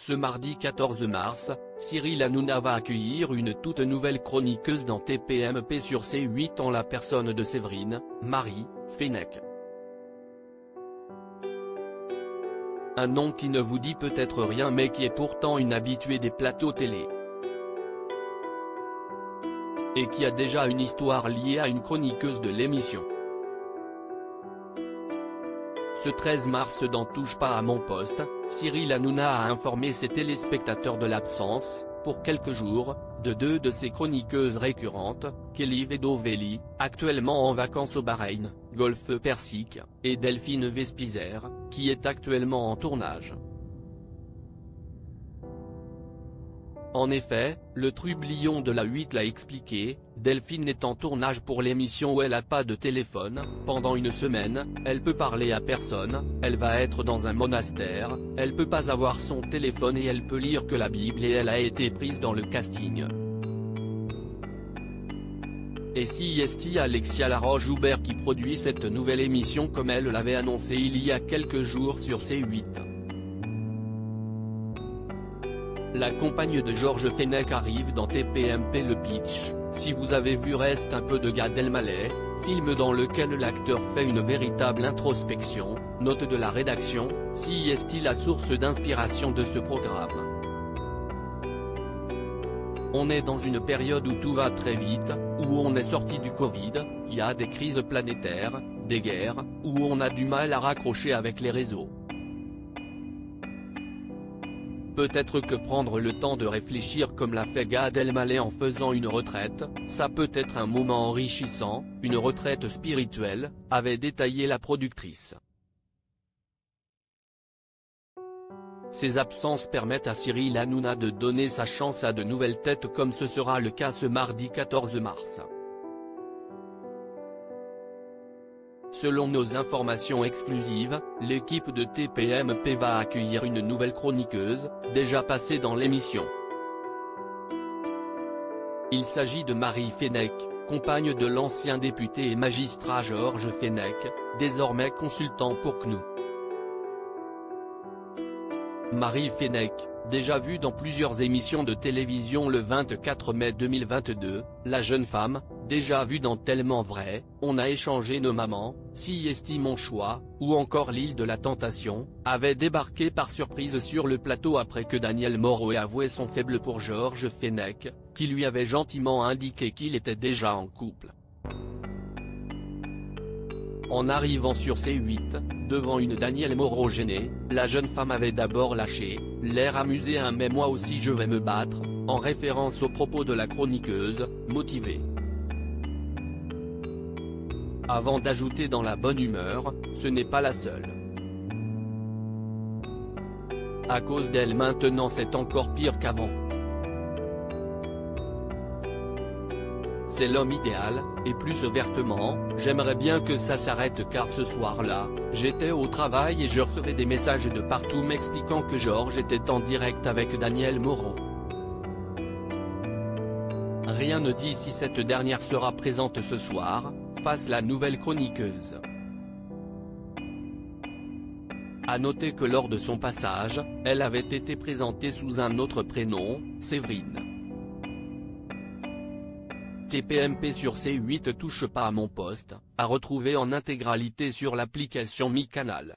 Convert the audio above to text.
Ce mardi 14 mars, Cyril Hanouna va accueillir une toute nouvelle chroniqueuse dans TPMP sur C8 en la personne de Séverine, Marie Fenech. Un nom qui ne vous dit peut-être rien mais qui est pourtant une habituée des plateaux télé. Et qui a déjà une histoire liée à une chroniqueuse de l'émission. Ce 13 mars dans Touche pas à mon poste, Cyril Hanouna a informé ses téléspectateurs de l'absence, pour quelques jours, de deux de ses chroniqueuses récurrentes, Kelly Vedoveli, actuellement en vacances au Bahreïn, Golfe Persique, et Delphine Vespizer, qui est actuellement en tournage. En effet, le trublion de la 8 l'a expliqué, Delphine est en tournage pour l'émission où elle n'a pas de téléphone, pendant une semaine, elle peut parler à personne, elle va être dans un monastère, elle peut pas avoir son téléphone et elle peut lire que la Bible et elle a été prise dans le casting. Et si est Alexia Laroche-Joubert qui produit cette nouvelle émission comme elle l'avait annoncé il y a quelques jours sur C8. La compagne de Georges Fenech arrive dans TPMP. Le pitch, si vous avez vu Reste un peu de Gad Elmaleh, film dans lequel l'acteur fait une véritable introspection, note de la rédaction, si est la source d'inspiration de ce programme. On est dans une période où tout va très vite, où on est sorti du Covid, il y a des crises planétaires, des guerres, où on a du mal à raccrocher avec les réseaux. Peut-être que prendre le temps de réfléchir comme l'a fait Gad Elmaleh en faisant une retraite, ça peut être un moment enrichissant, une retraite spirituelle, avait détaillé la productrice. Ces absences permettent à Cyril Hanouna de donner sa chance à de nouvelles têtes comme ce sera le cas ce mardi 14 mars. Selon nos informations exclusives, l'équipe de TPMP va accueillir une nouvelle chroniqueuse, déjà passée dans l'émission. Il s'agit de Marie Fenech, compagne de l'ancien député et magistrat Georges Fenech, désormais consultant pour CNOO. Marie Fenech, déjà vue dans plusieurs émissions de télévision le 24 mai 2022, la jeune femme, déjà vue dans Tellement Vrai, On a échangé nos mamans, Si est mon choix, ou encore L'île de la tentation, avait débarqué par surprise sur le plateau après que Daniel Moreau ait avoué son faible pour Georges Fenech, qui lui avait gentiment indiqué qu'il était déjà en couple. En arrivant sur C8, devant une Daniel Moreau gênée, la jeune femme avait d'abord lâché, l'air amusé un « mais moi aussi je vais me battre », en référence aux propos de la chroniqueuse, motivée. Avant d'ajouter dans la bonne humeur, ce n'est pas la seule. À cause d'elle maintenant c'est encore pire qu'avant. C'est l'homme idéal, et plus ouvertement, j'aimerais bien que ça s'arrête car ce soir-là, j'étais au travail et je recevais des messages de partout m'expliquant que Georges était en direct avec Daniel Moreau. Rien ne dit si cette dernière sera présente ce soir, face la nouvelle chroniqueuse. À noter que lors de son passage, elle avait été présentée sous un autre prénom, Séverine. TPMP sur C8 touche pas à mon poste, à retrouver en intégralité sur l'application Mi Canal.